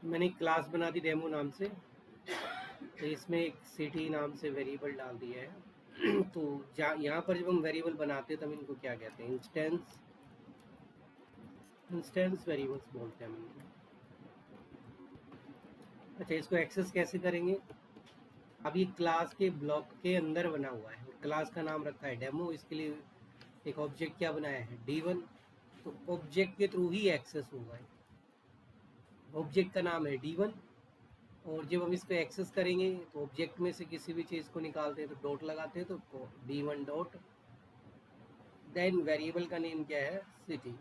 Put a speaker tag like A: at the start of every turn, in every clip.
A: मैंने एक क्लास बना दी डेमो नाम से, तो इसमें एक सिटी नाम से वेरिएबल डाल दिया है। तो यहाँ पर जब हम वेरिएबल बनाते हैं तब इनको क्या कहते हैं, इंस्टेंस वेरिएबल्स बोलते हैं हम इनको। अच्छा, इसको एक्सेस कैसे करेंगे? अब ये क्लास के ब्लॉक के अंदर बना हुआ है, क्लास का नाम रखा है डेमो, इसके लिए एक ऑब्जेक्ट क्या बनाया है, D1। तो ऑब्जेक्ट के थ्रू ही एक्सेस होगा। ऑब्जेक्ट का नाम है D1, और जब हम इसको एक्सेस करेंगे तो ऑब्जेक्ट में से किसी भी चीज़ को निकालते हैं तो डॉट लगाते हैं, तो D1 डॉट, देन वेरिएबल का नेम क्या है, सिटी।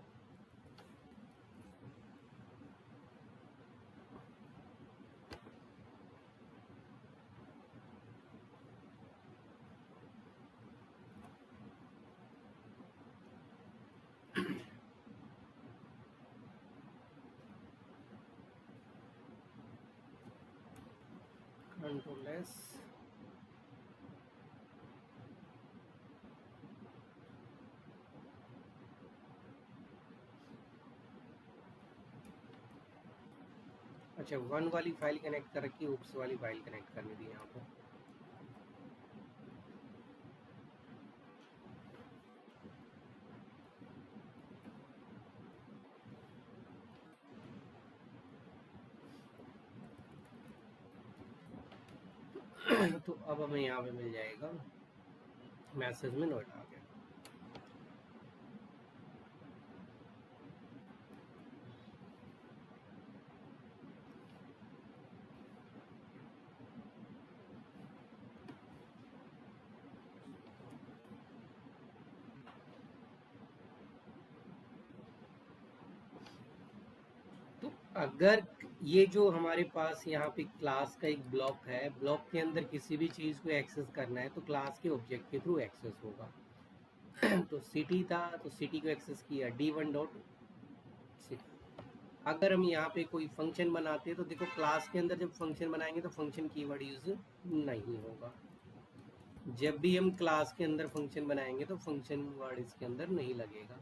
A: Control S. अच्छा, 1 वाली फाइल कनेक्ट कर रखी है, oops वाली फाइल कनेक्ट करनी थी यहाँ पर। तो अब हमें यहाँ पे मिल जाएगा, मैसेज में नोट आ गया। तो अगर ये जो हमारे पास यहाँ पे क्लास का एक ब्लॉक है, ब्लॉक के अंदर किसी भी चीज़ को एक्सेस करना है तो क्लास के ऑब्जेक्ट के थ्रू एक्सेस होगा। तो सिटी था तो सिटी को एक्सेस किया, D1 डॉट सिटी। अगर हम यहाँ पे कोई फंक्शन बनाते हैं तो देखो, क्लास के अंदर जब फंक्शन बनाएंगे तो फंक्शन कीवर्ड यूज नहीं होगा। जब भी हम क्लास के अंदर फंक्शन बनाएंगे तो फंक्शन वर्ड इसके अंदर नहीं लगेगा।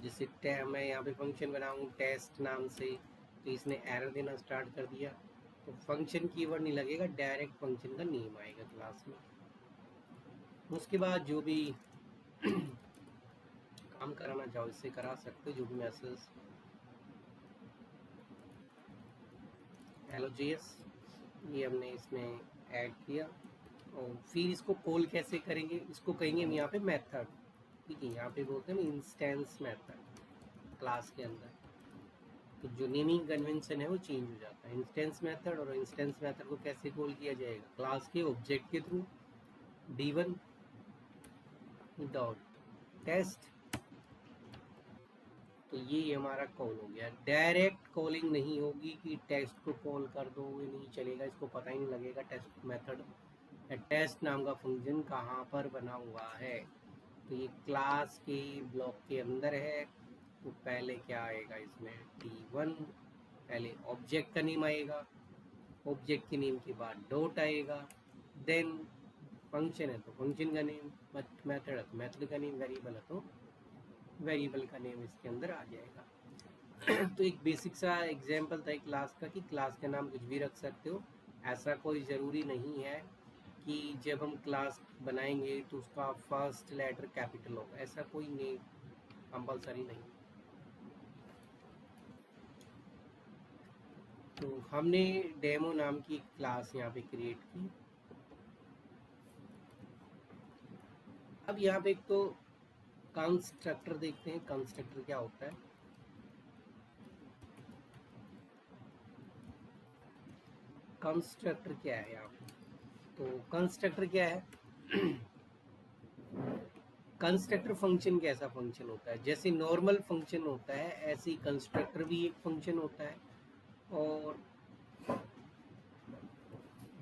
A: जैसे मैं यहाँ पे फंक्शन बनाऊँ टेस्ट नाम से, तो इसने एरर देना स्टार्ट कर दिया, तो फंक्शन कीवर्ड नहीं लगेगा, डायरेक्ट फंक्शन का नेम आएगा क्लास में। उसके बाद जो भी काम कराना चाहो इससे करा सकते हो, जो भी मैसेज hello.js ये हमने इसमें ऐड किया। और फिर इसको कॉल कैसे करेंगे, इसको कहेंगे हम यहाँ पे मेथड, ठीक है, यहाँ पे बोलते हैं इंस्टेंस मेथड क्लास के अंदर। तो जो नेमिंग कन्वेंशन है वो चेंज हो जाता है, इंस्टेंस मेथड। और इंस्टेंस मेथड को कैसे कॉल किया जाएगा, क्लास के ऑब्जेक्ट के थ्रू, D1 डॉट टेस्ट। तो ये हमारा कॉल हो गया। डायरेक्ट कॉलिंग नहीं होगी कि टेस्ट को कॉल कर दो, ये नहीं चलेगा, इसको पता ही नहीं लगेगा टेस्ट मेथड या टेस्ट नाम का फंक्शन कहाँ पर बना हुआ है। तो ये क्लास के ब्लॉक के अंदर है। तो पहले क्या आएगा इसमें, D1, पहले ऑब्जेक्ट का नेम आएगा, ऑब्जेक्ट के नेम के बाद डॉट आएगा, देन फंक्शन है तो फंक्शन का नेम, मेथड है तो मेथड का नेम, वेरिएबल है तो वेरिएबल का नेम इसके अंदर आ जाएगा। तो एक बेसिक सा एग्जांपल था क्लास का कि क्लास का नाम कुछ भी रख सकते हो। ऐसा कोई ज़रूरी नहीं है कि जब हम क्लास बनाएंगे तो उसका फर्स्ट लेटर कैपिटल होगा, ऐसा कोई नहीं, कंपलसरी नहीं। तो हमने डेमो नाम की क्लास यहाँ पे क्रिएट की। अब यहाँ पे एक तो कंस्ट्रक्टर देखते हैं, कंस्ट्रक्टर क्या होता है। कंस्ट्रक्टर क्या है यहाँ पे, तो कंस्ट्रक्टर क्या है, कंस्ट्रक्टर फंक्शन कैसा फंक्शन होता है, जैसे नॉर्मल फंक्शन होता है ऐसे ही कंस्ट्रक्टर भी एक फंक्शन होता है। और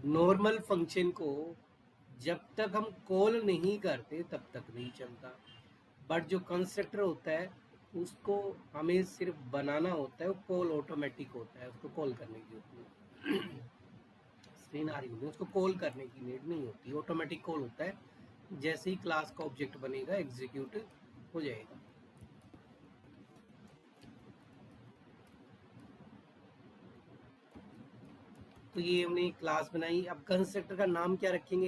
A: नॉर्मल फंक्शन को जब तक हम कॉल नहीं करते तब तक नहीं चलता, बट जो कंस्ट्रक्टर होता है उसको हमें सिर्फ बनाना होता है, वो कॉल ऑटोमेटिक होता है, उसको कॉल करने की होती है। स्क्रीन आ रही होती है, उसको कॉल करने की नीड नहीं होती, ऑटोमेटिक कॉल होता है। जैसे ही क्लास का ऑब्जेक्ट बनेगा एग्जीक्यूट हो जाएगा। तो ये हमने क्लास बनाई। अब कंस्ट्रक्टर का नाम क्या रखेंगे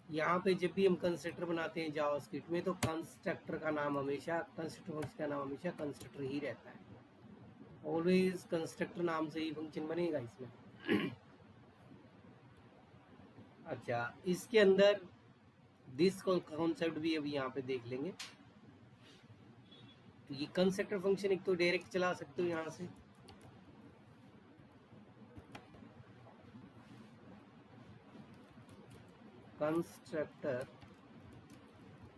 A: यहाँ पे जब भी हम कंस्ट्रक्टर बनाते हैं जावास्क्रिप्ट में, तो कंस्ट्रक्टर का नाम हमेशा, कंस्ट्रक्टर फंक्शन का नाम हमेशा कंस्ट्रक्टर ही रहता है। ऑलवेज कंस्ट्रक्टर नाम से ही फंक्शन बनेगा इसमें। अच्छा, इसके अंदर दिस कॉन्सेप्ट भी अभी यहाँ पे देख लेंगे। तो ये कंस्ट्रक्टर फंक्शन एक तो डायरेक्ट चला सकते हो यहाँ से, कंस्ट्रक्टर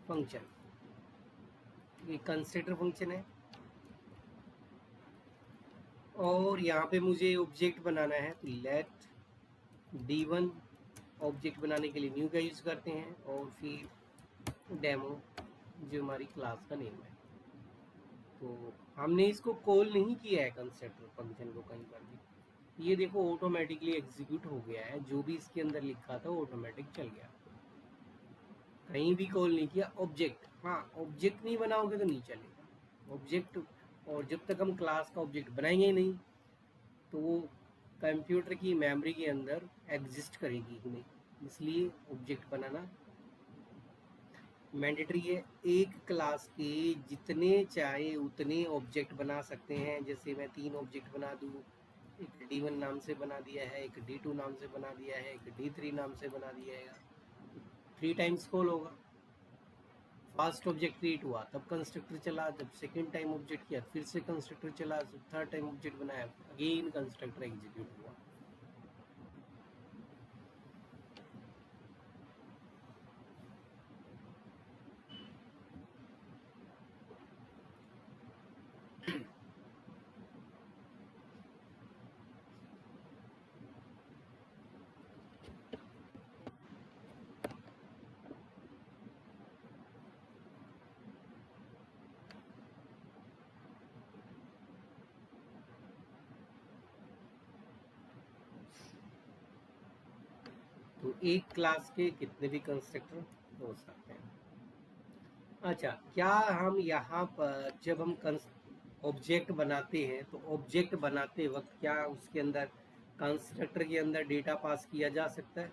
A: फंक्शन, ये कंस्ट्रक्टर फंक्शन है। और यहाँ पे मुझे ऑब्जेक्ट बनाना है, तो लेट d1 ऑब्जेक्ट बनाने के लिए न्यू का यूज करते हैं, और फिर डेमो जो हमारी क्लास का नेम है। तो हमने इसको कॉल नहीं किया है कंस्ट्रक्टर फंक्शन को कहीं पर भी। ये देखो ऑटोमेटिकली एग्जीक्यूट हो गया है, जो भी इसके अंदर लिखा था ऑटोमेटिक चल गया, कहीं भी कॉल नहीं किया। ऑब्जेक्ट, हाँ ऑब्जेक्ट नहीं बनाओगे तो नहीं चलेगा ऑब्जेक्ट। और जब तक हम क्लास का ऑब्जेक्ट बनाएंगे ही नहीं, तो वो कंप्यूटर की मेमोरी के अंदर एग्जिस्ट करेगी ही नहीं। इसलिए ऑब्जेक्ट बनाना मैंडेटरी है। एक क्लास के जितने चाहे उतने ऑब्जेक्ट बना सकते हैं। जैसे मैं 3 ऑब्जेक्ट बना दूँ, एक d1 नाम से बना दिया है, एक d2 नाम से बना दिया है, एक d3 नाम से बना दिया है। 3 टाइम्स कॉल होगा। फर्स्ट ऑब्जेक्ट क्रिएट हुआ तब कंस्ट्रक्टर चला, जब सेकेंड टाइम ऑब्जेक्ट किया फिर से कंस्ट्रक्टर चला, जब थर्ड टाइम ऑब्जेक्ट बनाया अगेन कंस्ट्रक्टर एग्जीक्यूट हुआ। तो एक क्लास के कितने भी कंस्ट्रक्टर हो सकते हैं। अच्छा, क्या हम यहाँ पर जब हम ऑब्जेक्ट बनाते हैं, तो ऑब्जेक्ट बनाते वक्त क्या उसके अंदर कंस्ट्रक्टर के अंदर डेटा पास किया जा सकता है?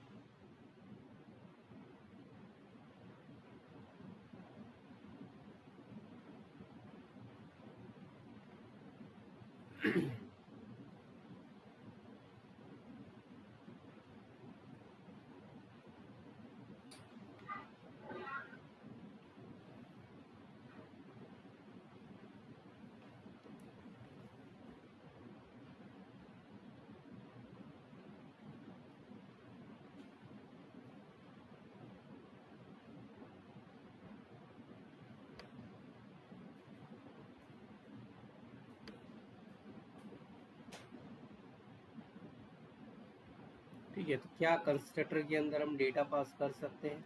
A: ठीक है, तो क्या कंस्ट्रक्टर के अंदर हम डेटा पास कर सकते हैं?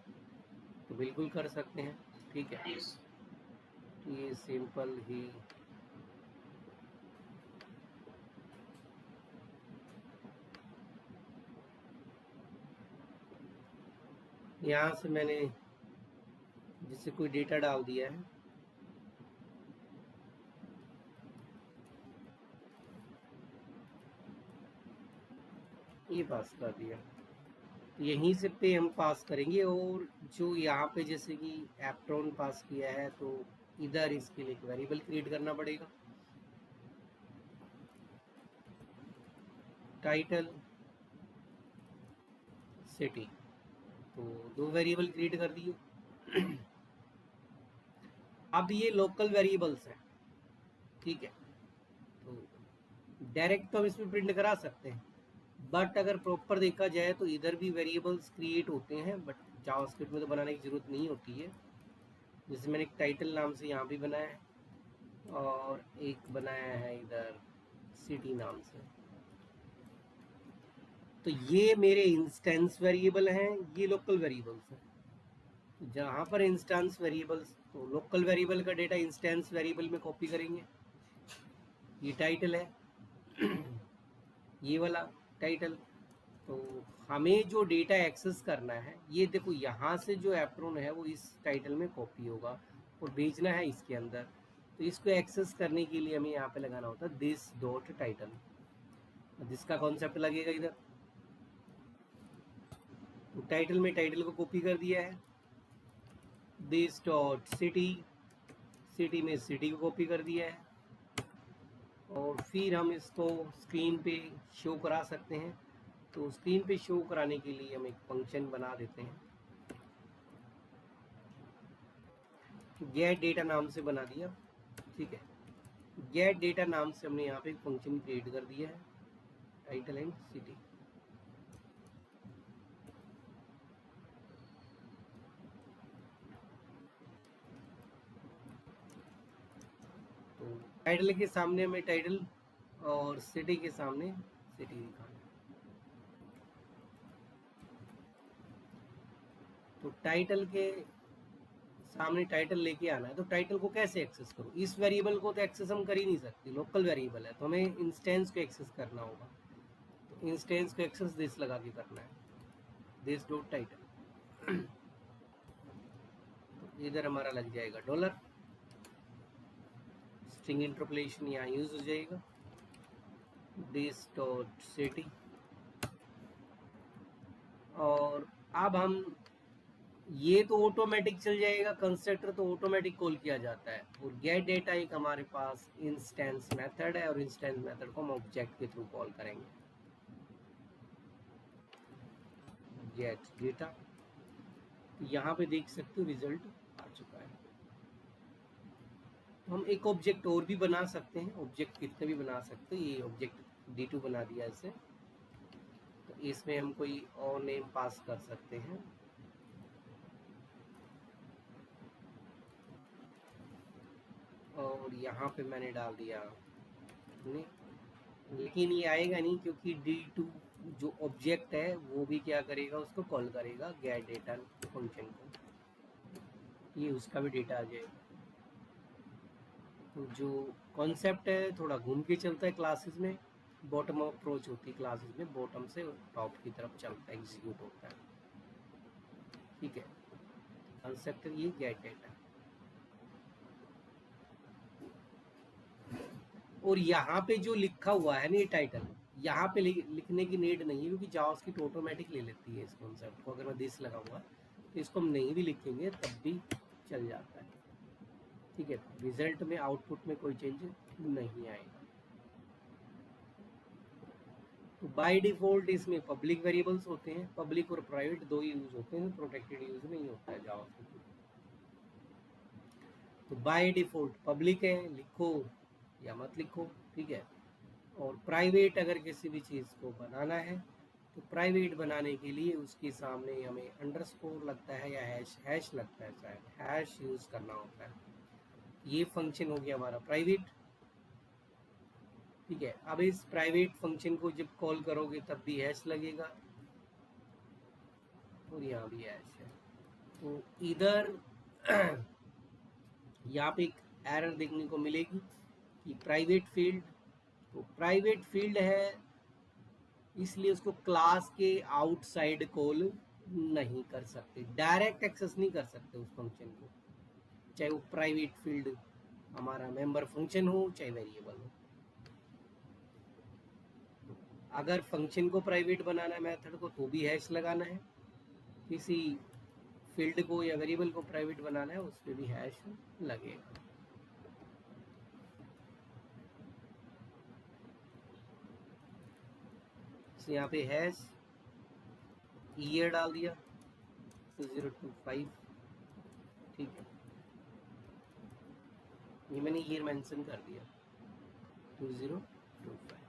A: तो बिल्कुल कर सकते हैं। ठीक है, ये सिंपल ही यहाँ से मैंने जैसे कोई डेटा डाल दिया है, ये पास कर दिया, यहीं से पे हम पास करेंगे। और जो यहाँ पे जैसे कि एप्ट्रॉन पास किया है, तो इधर इसके लिए एक वेरिएबल क्रिएट करना पड़ेगा, टाइटल सिटी। तो 2 वेरिएबल क्रिएट कर दिए। अब ये लोकल वेरिएबल्स हैं। ठीक है, तो डायरेक्ट तो हम इसमें प्रिंट करा सकते हैं, बट अगर प्रॉपर देखा जाए तो इधर भी वेरिएबल्स क्रिएट होते हैं, बट जावास्क्रिप्ट में तो बनाने की ज़रूरत नहीं होती है। जैसे मैंने एक टाइटल नाम से यहाँ भी बनाया है, और एक बनाया है इधर सिटी नाम से। तो ये मेरे इंस्टेंस वेरिएबल हैं, ये लोकल वेरिएबल्स हैं। तो जहाँ पर इंस्टेंस वेरिएबल्स, तो लोकल वेरिएबल का डेटा इंस्टेंस वेरिएबल में कॉपी करेंगे। ये टाइटल है, ये वाला टाइटल। तो हमें जो डेटा एक्सेस करना है, ये देखो यहाँ से जो एप्रोन है वो इस टाइटल में कॉपी होगा और भेजना है इसके अंदर। तो इसको एक्सेस करने के लिए हमें यहाँ पे लगाना होता है दिस डॉट टाइटल। दिस का कॉन्सेप्ट लगेगा इधर, तो टाइटल में टाइटल को कॉपी कर दिया है, दिस डॉट सिटी, सिटी में सिटी को कॉपी कर दिया है, और फिर हम इसको स्क्रीन पे शो करा सकते हैं। तो स्क्रीन पे शो कराने के लिए हम एक फंक्शन बना देते हैं, गेट डेटा नाम से बना दिया। ठीक है, गेट डेटा नाम से हमने यहाँ पे एक फंक्शन क्रिएट कर दिया है, टाइटल एंड सिटी। तो टाइटल के सामने हमें टाइटल और सिटी के सामने सिटी दिखाना है। तो टाइटल के सामने टाइटल लेके आना है, तो टाइटल को कैसे एक्सेस करो? इस वेरिएबल को तो एक्सेस हम कर ही नहीं सकते, लोकल वेरिएबल है, तो हमें इंस्टेंस को एक्सेस करना होगा। तो इंस्टेंस को एक्सेस दिस लगा के करना है, दिस डॉट टाइटल। तो इधर हमारा लग जाएगा डॉलर, स्ट्रिंग इंटरपोलेशन यहाँ यूज हो जाएगा, दिस डॉट सिटी। और अब हम ये तो ऑटोमेटिक चल जाएगा, कंस्ट्रक्टर तो ऑटोमेटिक कॉल किया जाता है, और गेट डेटा एक हमारे पास इंस्टेंस मेथड है, और इंस्टेंस मेथड को हम ऑब्जेक्ट के थ्रू कॉल करेंगे, गेट डेटा। यहाँ पे देख सकते हो रिजल्ट आ चुका है। तो हम एक ऑब्जेक्ट और भी बना सकते हैं, ऑब्जेक्ट कितने भी बना सकते हैं। ये ऑब्जेक्ट D2 बना दिया इसे, तो इसमें हम कोई और नेम पास कर सकते हैं। और यहाँ पे मैंने डाल दिया नहीं, लेकिन ये आएगा नहीं, क्योंकि D2 जो ऑब्जेक्ट है वो भी क्या करेगा, उसको कॉल करेगा गेट डेटा फंक्शन को, ये उसका भी डेटा आ जाएगा। तो जो कॉन्सेप्ट है थोड़ा घूम के चलता है क्लासेस में, बॉटम अप्रोच होती है क्लासेस में, बॉटम से टॉप की तरफ चलता है, एग्जीक्यूट होता है। ठीक है, कॉन्सेप्ट ये गेट डेटा। और यहाँ पे जो लिखा हुआ है ना ये टाइटल, यहाँ पे लिखने की नीड नहीं है, क्योंकि जावास्क्रिप्ट ऑटोमेटिक ले लेती है इस कॉन्सेप्ट को। अगर मैं दिस लगा हुआ है तो इसको हम नहीं भी लिखेंगे तब भी चल जाता है। ठीक है, रिजल्ट में आउटपुट में कोई चेंज नहीं आएगा। तो बाय डिफॉल्ट इसमें पब्लिक वेरिएबल्स होते हैं, पब्लिक और प्राइवेट दो ही यूज होते हैं, प्रोटेक्टेड यूज नहीं होता है जावास्क्रिप्ट। तो बाय डिफॉल्ट पब्लिक है, लिखो या मत लिखो। ठीक है, और प्राइवेट अगर किसी भी चीज़ को बनाना है तो प्राइवेट बनाने के लिए उसके सामने हमें अंडरस्कोर लगता है या हैश लगता है, शायद हैश यूज़ करना होता है। ये फंक्शन हो गया हमारा प्राइवेट। ठीक है, अब इस प्राइवेट फंक्शन को जब कॉल करोगे तब भी हैश लगेगा, और यहाँ भी हैश है। तो इधर यहाँ पे एक एरर देखने को मिलेगी कि प्राइवेट फील्ड, तो प्राइवेट फील्ड है इसलिए उसको क्लास के आउटसाइड कॉल नहीं कर सकते, डायरेक्ट एक्सेस नहीं कर सकते उस फंक्शन को, चाहे वो प्राइवेट फील्ड हमारा मेंबर फंक्शन हो चाहे वेरिएबल हो। अगर फंक्शन को प्राइवेट बनाना है मेथड को तो भी हैश लगाना है, किसी फील्ड को या वेरिएबल को प्राइवेट बनाना है उस पर भी हैश लगेगा। तो यहाँ पे हैश ईयर डाल दिया 2025। ठीक है, ये मैंने ईयर मेंशन कर दिया 2025।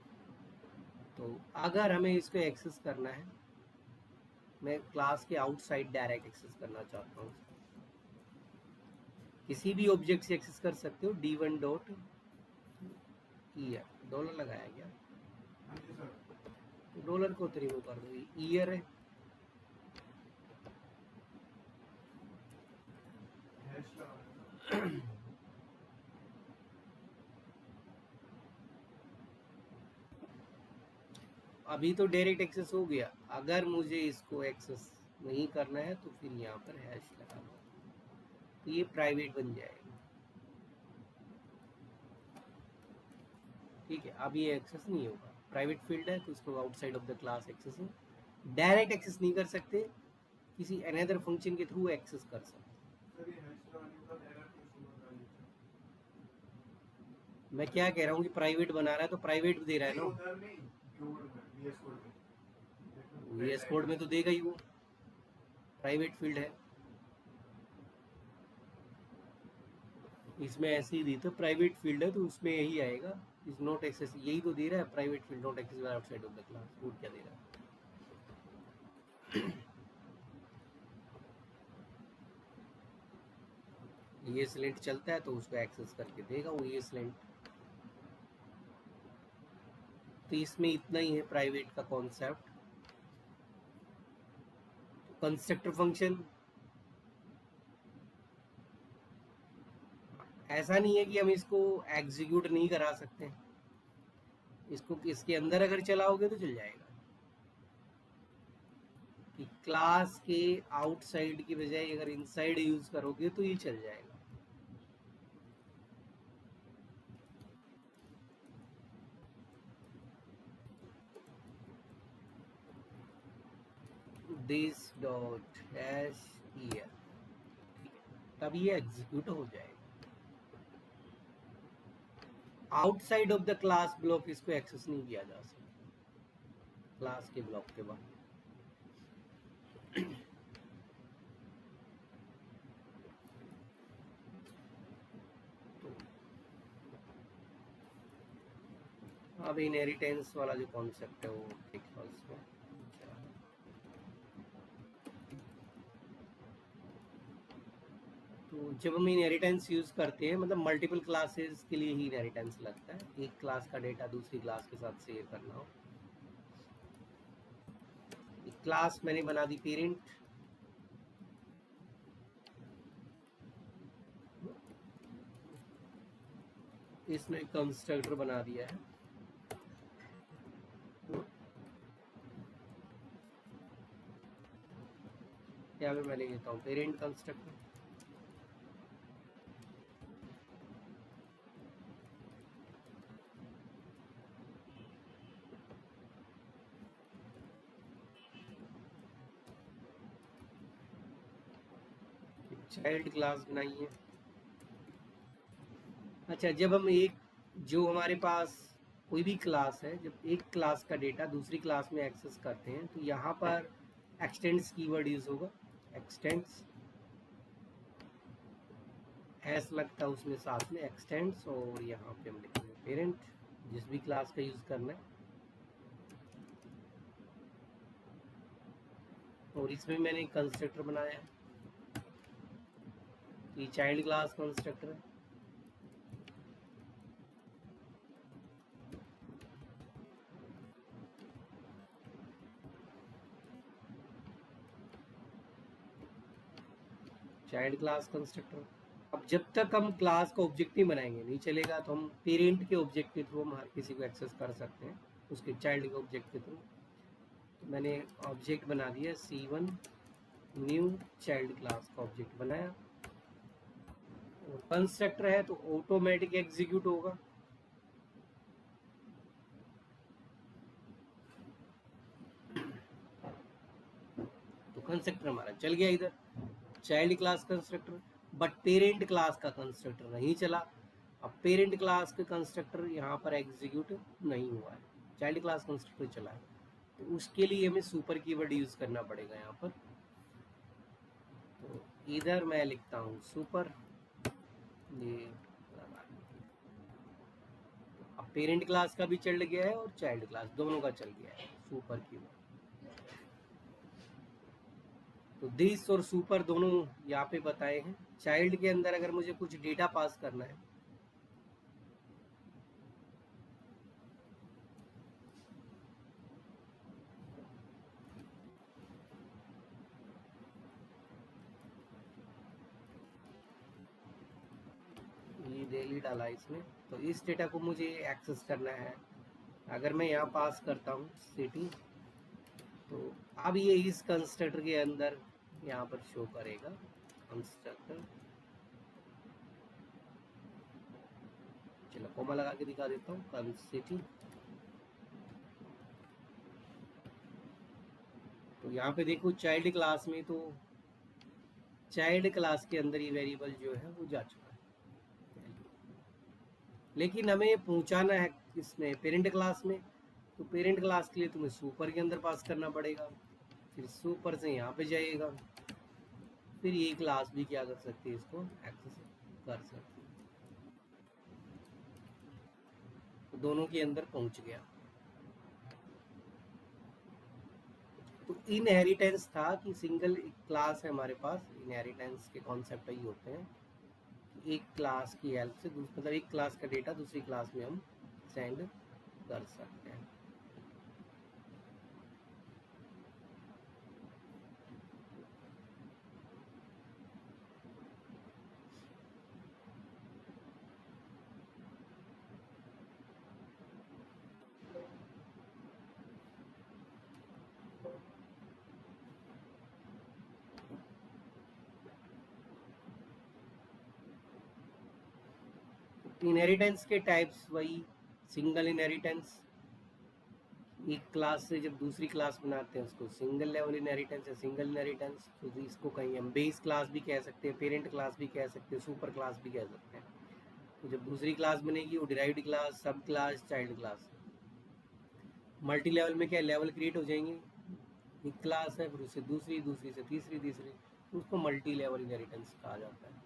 A: तो अगर हमें इसको एक्सेस करना है, मैं क्लास के आउटसाइड डायरेक्ट एक्सेस करना चाहता हूँ, किसी भी ऑब्जेक्ट से एक्सेस कर सकते हो, D1 डॉट ईयर, डॉलर लगाया गया तो डॉलर को तो रिमूव कर दो, ईयर है। अभी तो डायरेक्ट एक्सेस हो गया, अगर मुझे इसको एक्सेस नहीं करना है तो फिर यहाँ पर हैश लगा लो, तो ये प्राइवेट बन जाएगा। ठीक है, अब ये एक्सेस नहीं होगा, प्राइवेट फील्ड है तो इसको outside of the class access है। डायरेक्ट एक्सेस नहीं कर सकते, किसी अनदर फंक्शन के थ्रू एक्सेस कर सकते। मैं क्या कह रहा हूँ कि प्राइवेट बना रहा है तो प्राइवेट दे रहा है ना, वीएस कोड में तो देगा ही वो, प्राइवेट फील्ड है। इसमें ऐसे ही दी तो प्राइवेट फील्ड है तो उसमें यही आएगा, इज नॉट एक्सेस, यही तो दे रहा है, private field not access outside of the class, वो क्या दे रहा है। ये स्लेंट चलता है तो उसको एक्सेस करके देगा वो ये स्लेंट। तो इसमें इतना ही है प्राइवेट का कॉन्सेप्ट। कंस्ट्रक्टर फंक्शन ऐसा नहीं है कि हम इसको एग्जीक्यूट नहीं करा सकते, इसको इसके अंदर अगर चलाओगे तो चल जाएगा, कि क्लास के आउटसाइड की बजाय अगर इनसाइड यूज करोगे तो ये चल जाएगा। दिस डॉट हैश ईयर, तब ये एग्जीक्यूट हो जाएगा। Outside of the class block इसको एक्सेस नहीं किया जा सकता, क्लास के ब्लॉक के बाद। तो अब इनहेरिटेंस वाला जो कॉन्सेप्ट है वो देखो इसमें। तो जब हम इनहेरिटेंस यूज करते हैं, मतलब मल्टीपल क्लासेस के लिए ही इनहेरिटेंस लगता है, एक क्लास का डेटा दूसरी क्लास के साथ शेयर करना हो। क्लास मैंने बना दी पेरेंट, इसमें कंस्ट्रक्टर बना दिया है, यहाँ पे मैं ले लेता हूँ पेरेंट कंस्ट्रक्टर। चाइल्ड क्लास बनाई है। अच्छा, जब हम एक, जो हमारे पास कोई भी क्लास है, जब एक क्लास का डेटा दूसरी क्लास में एक्सेस करते हैं तो यहाँ पर एक्सटेंड्स कीवर्ड यूज होगा, एक्सटेंड्स, एस लगता है उसमें साथ में एक्सटेंड्स, और यहाँ पे हम लिखेंगे पेरेंट, जिस भी क्लास का यूज करना है। और इसमें मैंने एक कंस्ट्रक्टर बनाया है, ये चाइल्ड क्लास कंस्ट्रक्टर है। Child class constructor. अब जब तक हम क्लास का ऑब्जेक्ट नहीं बनाएंगे नहीं चलेगा, तो हम पेरेंट के ऑब्जेक्ट के थ्रू हम हर किसी को एक्सेस कर सकते हैं, उसके चाइल्ड के ऑब्जेक्ट के थ्रू। तो मैंने ऑब्जेक्ट बना दिया C1 न्यू चाइल्ड क्लास का ऑब्जेक्ट बनाया, और कंस्ट्रक्टर है तो ऑटोमेटिक एग्जीक्यूट होगा। तो कंस्ट्रक्टर हमारा चल गया इधर, child class constructor, but parent class का कंस्ट्रक्टर नहीं चला। अब पेरेंट क्लास के कंस्ट्रक्टर यहाँ पर एग्जीक्यूट नहीं हुआ है, चाइल्ड क्लास कंस्ट्रक्टर चला है, तो उसके लिए हमें सुपर कीवर्ड यूज करना पड़ेगा यहाँ पर। तो इधर मैं लिखता हूँ सुपर, ये अब पेरेंट क्लास का भी चल गया है और चाइल्ड क्लास दोनों का चल गया है सुपर कीवर्ड। तो दिस और सुपर दोनों यहाँ पे बताए हैं। चाइल्ड के अंदर अगर मुझे कुछ डेटा पास करना है, ये डेली डाला इसमें, तो इस डेटा को मुझे एक्सेस करना है अगर मैं यहाँ पास करता हूँ सिटी, तो अब ये इस कंस्ट्रक्टर के अंदर यहाँ पर शो करेगा कंस्ट्रक्टर। चलो कोमा लगा के दिखा देता हूँ सिटी। तो यहाँ पे देखो चाइल्ड क्लास में, तो चाइल्ड क्लास के अंदर ये वेरिएबल जो है वो जा चुका है, लेकिन हमें पहुंचाना है इसमें पेरेंट क्लास में। तो पेरेंट क्लास के लिए तुम्हें सुपर के अंदर पास करना पड़ेगा, फिर सुपर से यहाँ पे जाइएगा, फिर ये क्लास भी क्या कर सकती है, इसको एक्सेस कर सकती है। तो दोनों के अंदर पहुंच गया। तो इनहेरिटेंस था कि सिंगल क्लास है हमारे पास। इनहेरिटेंस के कॉन्सेप्ट ही होते हैं, एक क्लास की हेल्प से मतलब एक क्लास का डेटा दूसरी क्लास में हम सेंड कर सकते हैं। इनहेरिटेंस के टाइप्स वही, सिंगल इनहेरिटेंस, एक क्लास से जब दूसरी क्लास बनाते हैं उसको सिंगल लेवल इनहेरिटेंस या सिंगल इनहेरिटेंस। तो इसको कहीं हम बेस क्लास भी कह सकते हैं, पेरेंट क्लास भी कह सकते हैं, सुपर क्लास भी कह सकते हैं। तो जब दूसरी क्लास बनेगी वो डिराइव्ड क्लास, सब class, child class. Multi level में क्या लेवल क्रिएट हो जाएंगे, एक क्लास है फिर उससे दूसरी, दूसरी से तीसरी, तीसरी, तो उसको मल्टी लेवल इनहेरिटेंस कहा जाता है।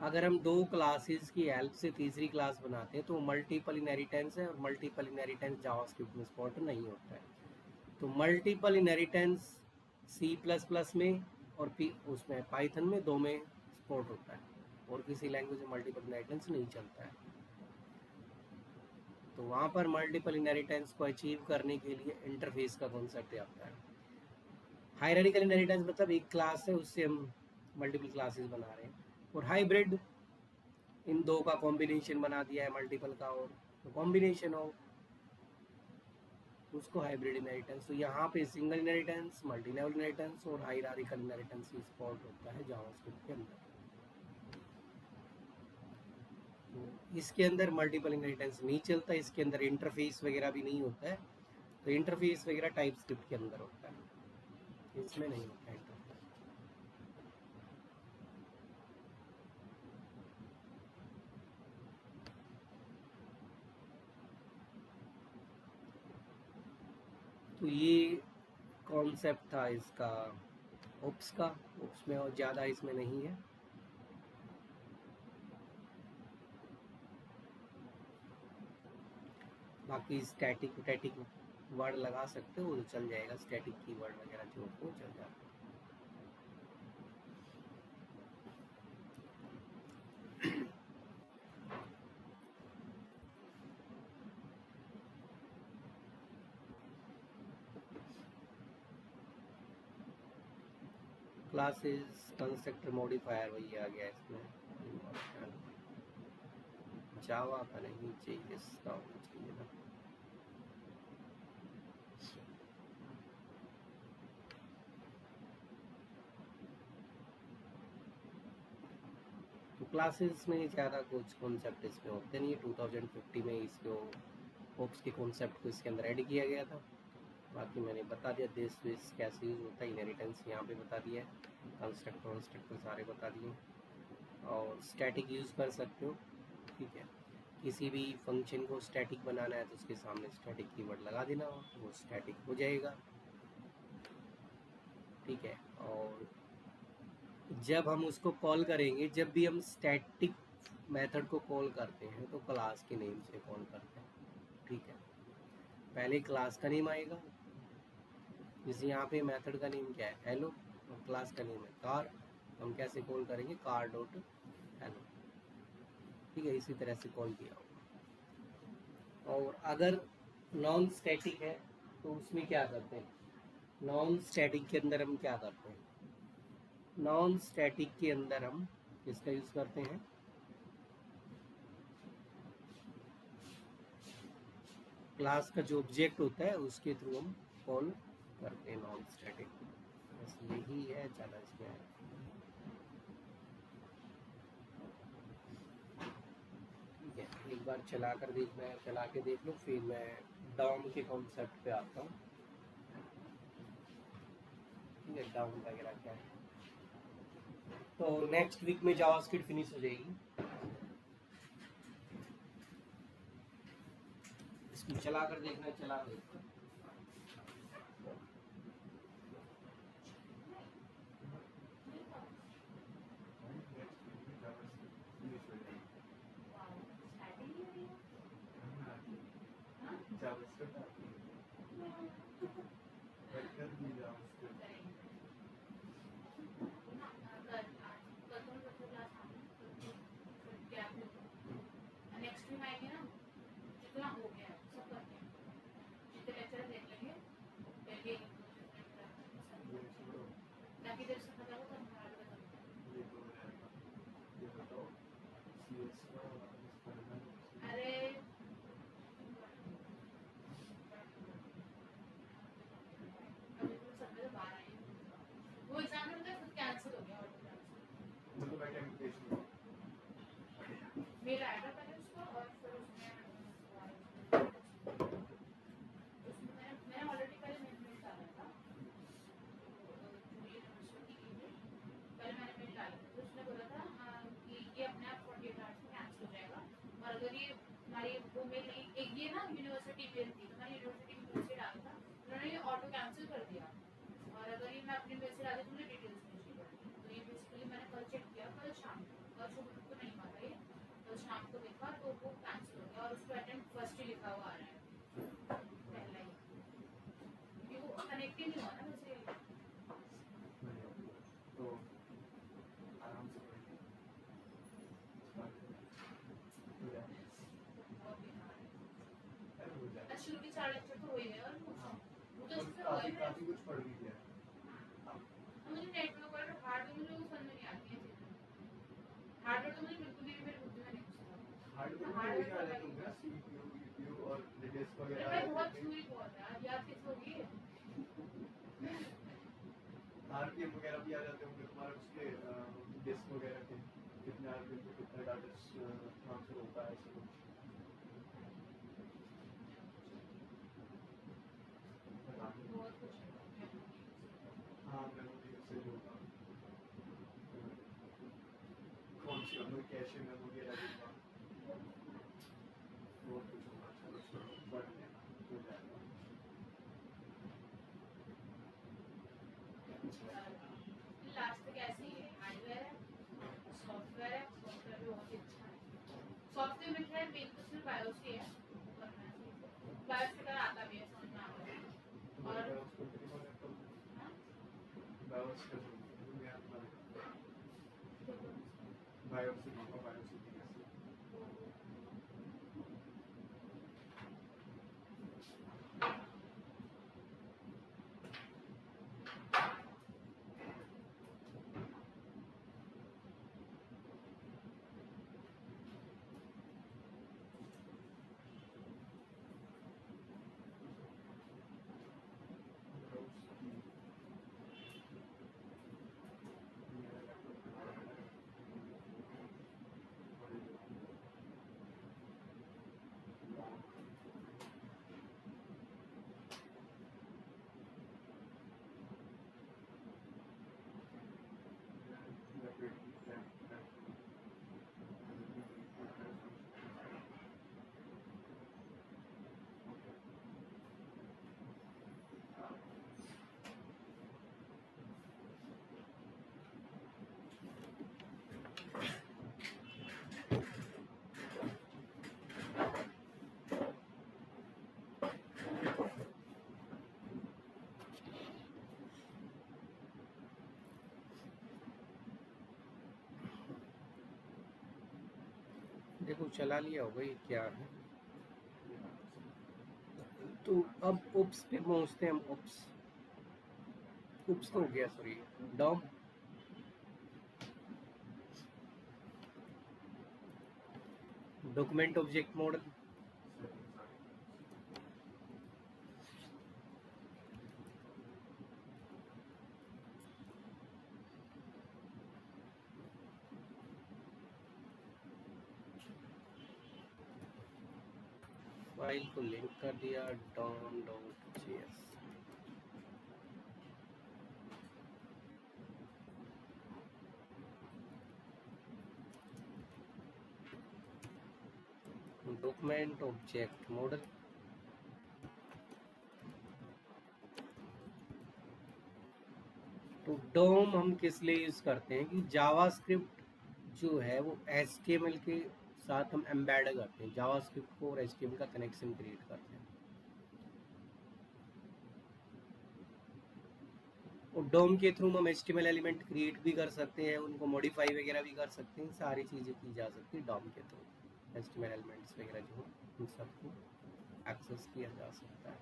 A: अगर हम दो क्लासेस की हेल्प से तीसरी क्लास बनाते हैं तो मल्टीपल इनहेरिटेंस है, और मल्टीपल इनहेरिटेंस जावास्क्रिप्ट में सपोर्ट नहीं होता है। तो multiple inheritance C plus plus में और उसमें पाइथन में दो में सपोर्ट होता है, और किसी लैंग्वेज में मल्टीपल इनहेरिटेंस नहीं चलता है। तो वहाँ पर मल्टीपल इनहेरिटेंस को अचीव करने के लिए इंटरफेस का कॉन्सेप्ट आता है। हायरार्किकल इनहेरिटेंस मतलब एक क्लास है उससे हम मल्टीपल क्लासेस बना रहे हैं, और हाइब्रिड इन दो का कॉम्बिनेशन बना दिया है मल्टीपल का, और तो कॉम्बिनेशन हो उसको हाइब्रिड इनहेरिटेंस। तो यहाँ पे single inheritance, multi level inheritance और हायरार्किकल इनहेरिटेंस सपोर्ट होता है जावास्क्रिप्ट के अंदर। तो इसके अंदर मल्टीपल इनहेरिटेंस नहीं चलता, इसके अंदर इंटरफेस वगैरह भी नहीं होता है। तो इंटरफेस वगैरह टाइप स्क्रिप्ट के अंदर होता है, इसमें नहीं होता इंटरफेस। तो ये कॉन्सेप्ट था इसका ओप्स का। ओप्स में और ज़्यादा इसमें नहीं है। बाकी स्टैटिक वैटिक वर्ड लगा सकते हो तो चल जाएगा, स्टैटिक कीवर्ड वगैरह जो हो चल जाता है। क्लासेस कंस्ट्रक्टर मॉडिफायर वही आ गया इसमें, जावा का नहीं चाहिए, इसका होना चाहिए ना। तो क्लासेस में ज़्यादा कुछ कॉन्सेप्ट इसमें होते नहीं है। 2050 में इसको होप्स के कॉन्सेप्ट को इसके अंदर ऐड किया गया था। बाकी मैंने बता दिया दिस विस कैसे यूज होता है, इनहेरिटेंस यहाँ पे बता दिया है, कंस्ट्रक्टर सारे बता दिए। और स्टैटिक यूज़ कर सकते हो, ठीक है। किसी भी फंक्शन को स्टैटिक बनाना है तो उसके सामने स्टैटिक कीवर्ड लगा देना, वो स्टैटिक हो जाएगा, ठीक है। और जब हम उसको कॉल करेंगे, जब भी हम स्टैटिक मेथड को कॉल करते हैं तो क्लास के नेम से कॉल करते हैं, ठीक है। पहले क्लास का नेम आएगा, जैसे यहाँ पे मेथड का नेम क्या है, हेलो, और क्लास का नेम है कार। हम कैसे कॉल करेंगे, कार डॉट हेलो, ठीक है। इसी तरह से कॉल किया होगा। और अगर नॉन स्टैटिक है तो उसमें क्या करते हैं, नॉन स्टैटिक के अंदर हम क्या करते हैं, नॉन स्टैटिक के अंदर हम किसका यूज़ करते हैं, क्लास का जो ऑब्जेक्ट होता है उसके थ्रू हम कॉल करते हैं नॉन स्टैटिक। बस यही है, ज़्यादा इसमें है। ठीक है, एक बार चला के देख लो, फिर मैं डाउन के कॉन्सेप्ट पे आता हूँ। ठीक है, डाउन वगैरह क्या है, तो नेक्स्ट वीक में जावास्क्रिप्ट फिनिश हो जाएगी। इसको चला कर देखना, चला देखना।
B: नेक्स्ट वीक आएंगे ना, जितना हो गया सब करते हैं, जितने लेक्चर देख लेंगे पहले ताकि देर से खत्म हो तो अरे अभी तो सब में तो बाहर आए वो एग्जाम में तो कैंसिल हो गया मेरा आया था पहले उसका और फिर उसमें मैंने ऑलरेडी पहले मेल डाला था यूनिवर्सिटी के लिए, पहले मैंने मेल डाला था तो उसने बोला था कि ये अपने आप 48 आवर्स में कैंसिल हो जाएगा, और अगर ये हमारी वो मेल एक ये ना यूनिवर्सिटी मेल थी, तो मैंने यूनिवर्सिटी मेल से डाला था, उन्होंने ये ऑटो कैंसिल कर दिया, और अगर ये मैं अपनी मेल से डाली तो मुझे डिटेल्स नहीं चाहिए। तो ये बेसिकली मैंने कल चेक किया, कल शाम कल सुबह को नहीं मारा ये, कल शाम को देखा तो वो कैंसिल हो गया और उसको अटेम्प्ट फर्स्ट ही लिखा हुआ आ रहा है पहला ही, क्योंकि वो कनेक्ट ही नहीं हुआ ना वैसे।
C: तो आराम से
B: शुरू के 4 लेक्चर तो हुए हैं और वो तो उससे हुआ है
C: काफी कुछ पढ़ भी गया।
B: मुझे नेटवर्क और हार्डवेयर मुझे वो समझ नहीं आती है चीजें, हार्डवेयर तो मुझे बिल्कुल भी मेरे बुद्धि में नहीं घुसता,
C: हार्डवेयर में आ जाता है सीपीयू यूपीयू और डिस्क वगैरह।
B: मैं बहुत थ्योरी बहुत है याद कैसे होगी
C: आरपीएम वगैरह भी आ जाते होंगे तुम्हारे उसके डिस्क वगैरह के, कितने आरपीएम पे कितना डाटा ट्रांसफर होता है ऐसे कुछ।
B: बहुत कुछ है।
C: हाँ मेमोरी से जोड़ना, कौन सी मेमोरी कैशे मेमोरी लगेगा, बहुत कुछ होगा। चलो छोड़ो, पढ़ लेना हो जाएगा।
B: लास्ट तक ऐसे ही है, हार्डवेयर है सॉफ्टवेयर है, सॉफ्टवेयर भी बहुत ही अच्छा है, सॉफ्टवेयर में खैर मेन तो सिर्फ बायोस ही है, बायोस का आता भी है समझ में आता है, और
C: बायोस का जो मैं अपना बायोस से बायोस से
A: देखो चला लिया होगा, ये क्या है। तो अब उप्स पे पहुंचते हैं हम। उप्स तो हो गया, sorry DOM. Document object model, file को लिंक कर दिया dom.js। डॉक्यूमेंट ऑब्जेक्ट मॉडल, तो डोम हम किस लिए यूज करते हैं कि जावास्क्रिप्ट जो है वो HTML के साथ हम एम्बेड करते हैं, जावास्क्रिप्ट को और HTML का कनेक्शन क्रिएट करते हैं। और डोम के थ्रू हम HTML एलिमेंट क्रिएट भी कर सकते हैं, उनको मॉडिफाई वगैरह भी कर सकते हैं, सारी चीज़ें की जा सकती है डोम के थ्रू। HTML एलिमेंट्स वगैरह जो उन सबको एक्सेस किया जा सकता है।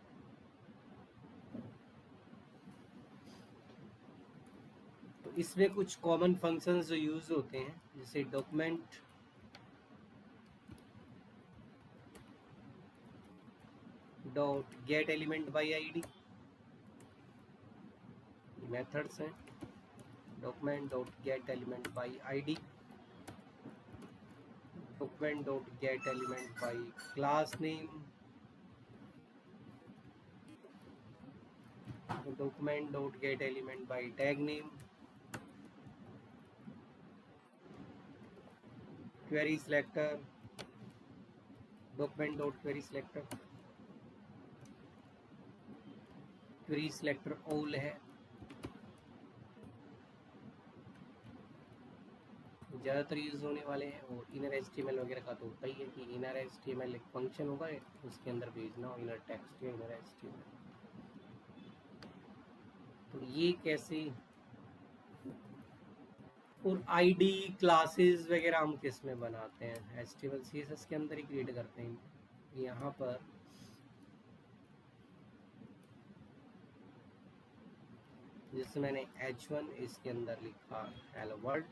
A: तो इसमें कुछ कॉमन फंक्शंस जो यूज होते हैं, जैसे document dot get element by ID, methods हैं। Document dot get element by ID, document dot get element by class name, document dot get element by tag name, query selector, document dot query selector, query selector all है, ज़्यादातर use होने वाले हैं। और inner HTML वगैरह का तो होता ही है कि इनर HTML एक फंक्शन होगा, उसके अंदर भेजना हो इनर टेक्स्ट या इनर HTML। तो ये कैसे, और ID क्लासेस वगैरह हम किस में बनाते हैं, HTML CSS के अंदर ही क्रिएट करते हैं। यहाँ पर जैसे मैंने H1 इसके अंदर लिखा हेलो वर्ल्ड,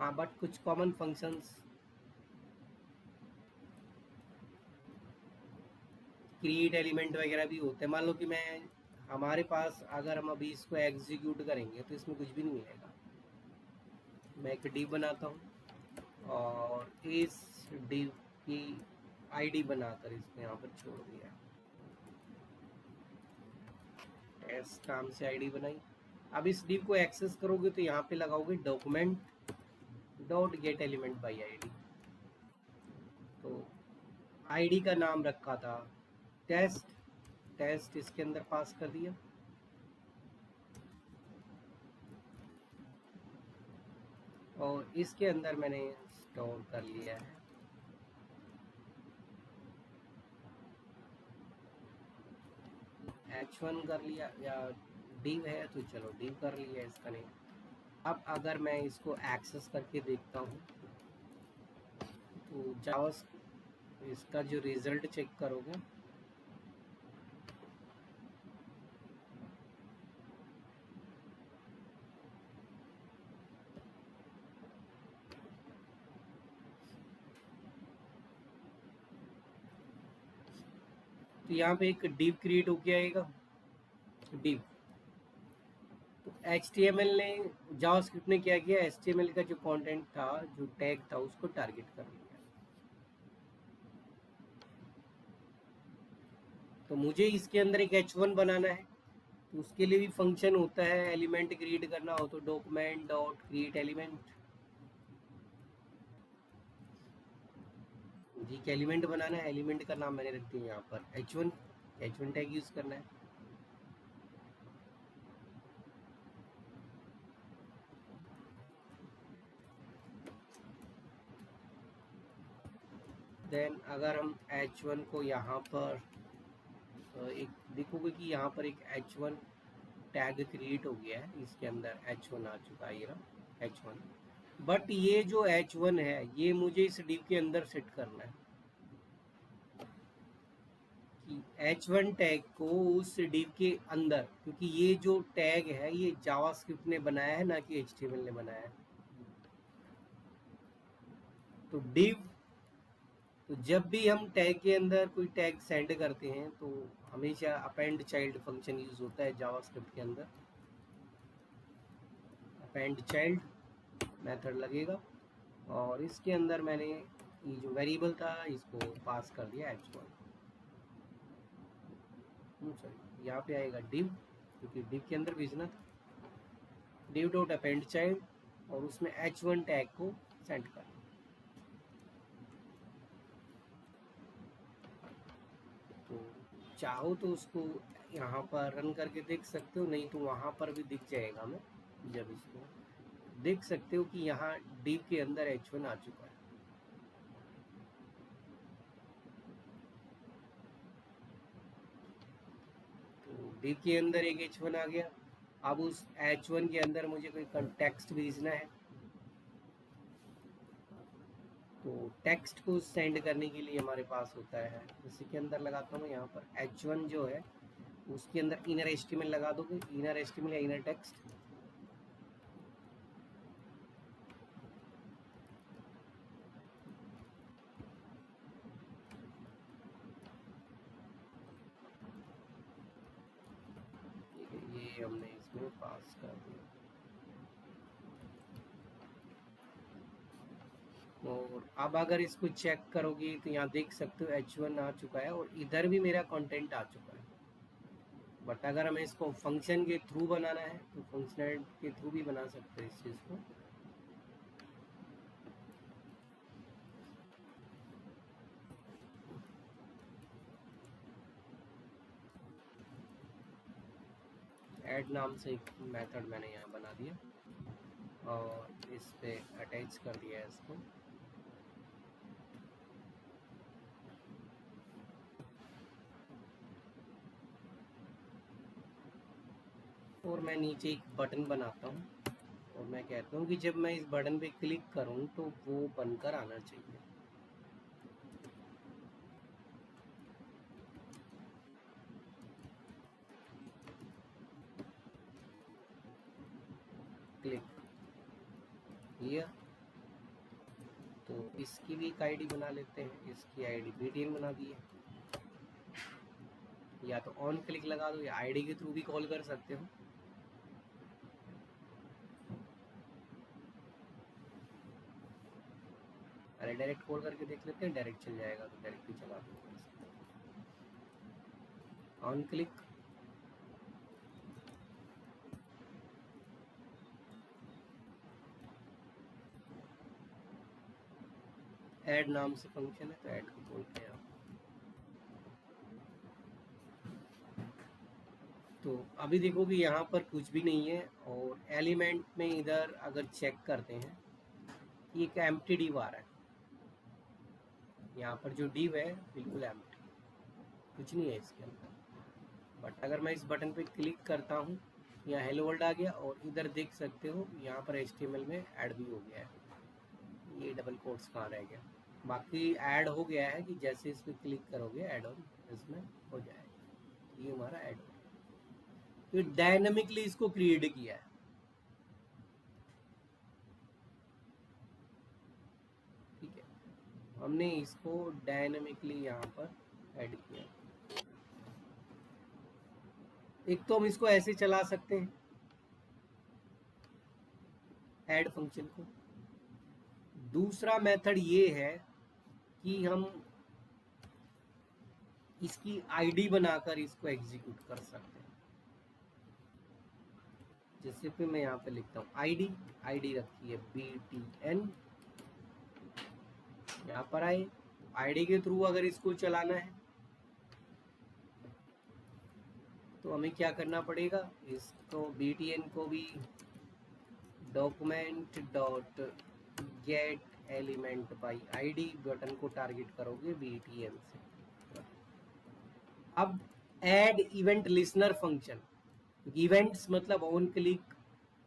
A: हाँ बट कुछ कॉमन फंक्शंस क्रिएट एलिमेंट वगैरह भी होते हैं। मान लो कि मैं, हमारे पास अगर हम अभी इसको एग्जीक्यूट करेंगे तो इसमें कुछ भी नहीं मिलेगा। मैं एक div बनाता हूँ और इस div की ID बनाकर इसको यहाँ पर छोड़ दिया, टेस्ट नाम से ID बनाई। अब इस div को एक्सेस करोगे तो यहाँ पे लगाओगे document dot get element by ID। तो ID का नाम रखा था टेस्ट, टेस्ट इसके अंदर पास कर दिया, और इसके अंदर मैंने स्टोर कर लिया है H1 कर लिया, या div है तो चलो div कर लिया इसका नेम। अब अगर मैं इसको एक्सेस करके देखता हूँ तो जावा इसका जो रिजल्ट चेक करोगे तो यहाँ पे एक div क्रिएट होके आएगा div। तो HTML ने, जावास्क्रिप्ट ने क्या किया, HTML का जो कंटेंट था, जो टैग था, उसको टारगेट कर लिया। तो मुझे इसके अंदर एक H1 बनाना है, तो उसके लिए भी फंक्शन होता है, एलिमेंट क्रिएट करना हो तो डॉक्यूमेंट डॉट क्रिएट एलिमेंट, जी एक एलिमेंट बनाना है, एलिमेंट का नाम मैंने रख दिया यहाँ पर H1, H1 टैग यूज करना है। देन अगर हम H1 को यहाँ पर एक देखोगे कि यहाँ पर एक H1 टैग क्रिएट हो गया है, इसके अंदर H1 आ चुका है, ये रहा H1। बट ये जो H1 है ये मुझे इस div के अंदर सेट करना है कि H1 टैग को उस div के अंदर, क्योंकि ये जो टैग है ये जावास्क्रिप्ट ने बनाया है, ना कि HTML ने बनाया है। तो div, तो जब भी हम टैग के अंदर कोई टैग सेंड करते हैं तो हमेशा अपेंड चाइल्ड फंक्शन यूज होता है जावास्क्रिप्ट के अंदर। अपेंड चाइल्ड मेथड लगेगा और इसके अंदर मैंने ये जो वेरिएबल था इसको पास कर दिया H1। सॉरी यहाँ पे आएगा div, क्योंकि div के अंदर भेजना था, div डॉट अपेंड चाइल्ड, और उसमें h1 टैग को सेंड कर। तो चाहो तो उसको यहाँ पर रन करके देख सकते हो, नहीं तो वहाँ पर भी दिख जाएगा। मैं जब इसको देख सकते हो कि यहाँ div के अंदर h1 आ चुका है। तो div के अंदर एक h1 आ गया। अब उस h1 के अंदर मुझे कोई टेक्स्ट भेजना है, तो टेक्स्ट को सेंड करने के लिए हमारे पास होता है, इसी के अंदर लगाता हूँ यहाँ पर h1 जो है उसके अंदर इनर एचटीएमएल लगा दोगे, इनर एचटीएमएल या इनर टेक्स्ट। ये हमने इसमें पास कर दिया, और अब अगर इसको चेक करोगे तो यहाँ देख सकते हो h1 आ चुका है, और इधर भी मेरा कंटेंट आ चुका है। बट अगर हमें इसको फंक्शन के थ्रू बनाना है तो फंक्शन के थ्रू भी बना सकते हैं इस चीज़ को। ऐड नाम से एक मेथड मैंने यहाँ बना दिया और इस पे अटैच कर दिया है इसको। और मैं नीचे एक बटन बनाता हूँ और मैं कहता हूँ कि जब मैं इस बटन पे क्लिक करूँ तो वो बनकर आना चाहिए। क्लिक किया तो इसकी भी एक आईडी बना लेते हैं, इसकी आईडी BTN बना दी है। या तो ऑन क्लिक लगा दो या आईडी के थ्रू भी कॉल कर सकते हो। अरे डायरेक्ट कॉल करके देख लेते हैं, डायरेक्ट चल जाएगा तो डायरेक्ट ही चला दो। ऑन क्लिक, ऐड नाम से फंक्शन है तो ऐड को बोलते हैं। तो अभी देखो कि यहाँ पर कुछ भी नहीं है, और एलिमेंट में इधर अगर चेक करते हैं ये एक एम्प्टी डिव आ रहा है। यहाँ पर जो डिव है बिल्कुल एम्प्टी, कुछ नहीं है इसके अंदर। बट अगर मैं इस बटन पे क्लिक करता हूँ, यहाँ हेलो वर्ल्ड आ गया, और इधर देख सकते हो यहाँ पर HTML में ऐड भी हो गया है। ये डबल कोट्स कहाँ रह गया, बाकी ऐड हो गया है कि जैसे इस पर क्लिक करोगे ऐड ऑन इसमें हो जाएगा। ये हमारा ऐड हो गया, तो डायनामिकली इसको क्रिएट किया है। ठीक है, हमने इसको डायनामिकली यहाँ पर ऐड किया। एक तो हम इसको ऐसे चला सकते हैं ऐड फंक्शन को, दूसरा मेथड ये है कि हम इसकी आईडी बनाकर इसको एग्जीक्यूट कर सकते हैं। जैसे कि मैं यहाँ पे लिखता हूँ आईडी रखी है BTN, यहाँ पर आए आईडी के थ्रू अगर इसको चलाना है तो हमें क्या करना पड़ेगा, इसको BTN को भी document dot get element by ID button को टारगेट करोगे BTN से। अब add event listener function, events मतलब on click,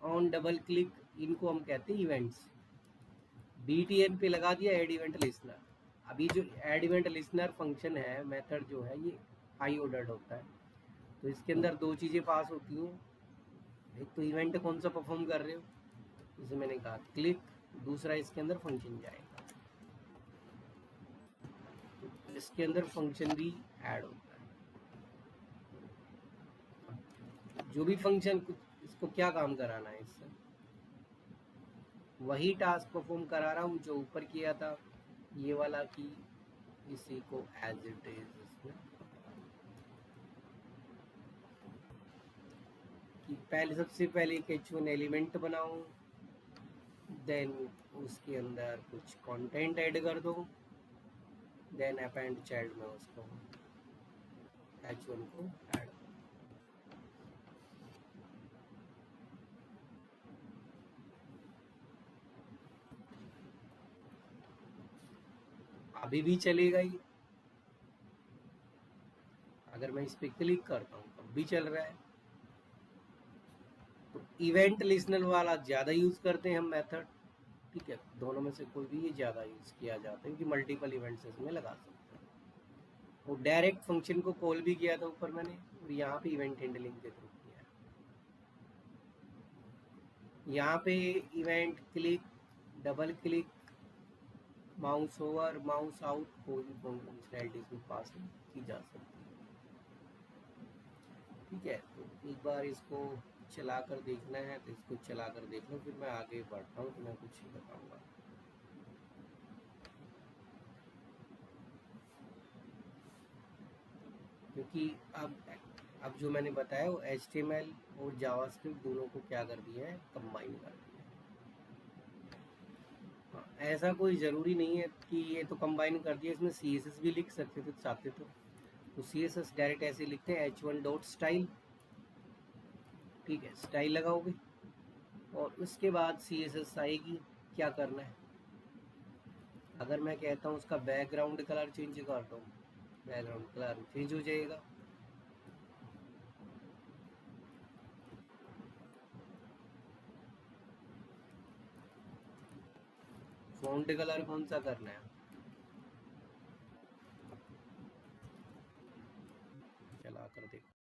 A: on double click, इनको हम कहते हैं इवेंट्स। BTN पे लगा दिया ऐड इवेंट लिसनर। अभी जो ऐड इवेंट लिसनर फंक्शन है मेथड जो है ये हाई ऑर्डर्ड होता है, तो इसके अंदर दो चीज़ें पास होती हैं। एक तो इवेंट कौन सा परफॉर्म कर रहे हो, जैसे मैंने कहा क्लिक, दूसरा इसके अंदर फंक्शन जाएगा, तो इसके अंदर फंक्शन भी ऐड होता है। जो भी फंक्शन इसको क्या काम कराना है, इससे वही टास्क परफॉर्म करा रहा हूँ जो ऊपर किया था ये वाला, कि इसी को एज इट इज इसमें कि पहले सबसे पहले एक H1 एलिमेंट बनाऊं, देन उसके अंदर कुछ कंटेंट ऐड कर दो, देन अपेंड चाइल्ड में उसको H1 को ऐड। अभी भी चलेगा ही, अगर मैं इस पे क्लिक करता हूँ तब भी चल रहा है। तो इवेंट लिसनर वाला ज़्यादा यूज़ करते हैं हम मेथड, ठीक है, दोनों में से कोई भी ये ज़्यादा यूज़ किया जाता है कि मल्टीपल इवेंट्स इसमें लगा सकते हैं। वो डायरेक्ट फंक्शन को कॉल भी किया था ऊपर मैंने, और यहाँ पे इवेंट हैंडलिंग के थ्रू किया है। यहाँ पे event click, double click, mouse over, mouse out, कोई भी फंक्शनैलिटी इसमें पास की जा सकती है, ठीक है। तो एक बार इसको चला कर देखना है तो इसको चला कर देख लो, फिर मैं आगे बढ़ता हूँ तो मैं कुछ बताऊँगा। क्योंकि अब जो मैंने बताया वो HTML और जावास्क्रिप्ट दोनों को क्या कर दिया है, कंबाइन कर दिया है। हाँ, ऐसा कोई ज़रूरी नहीं है कि ये तो कंबाइन कर दिया, इसमें CSS भी लिख सकते थे चाहते तो CSS डायरेक्ट ऐसे लिखते हैं h1.style, ठीक है, स्टाइल लगाओगे और उसके बाद CSS आएगी। क्या करना है, अगर मैं कहता हूँ उसका बैकग्राउंड कलर चेंज कर दो, बैकग्राउंड कलर चेंज हो जाएगा। फ़ॉन्ट कलर कौन सा करना है, चला कर देखो।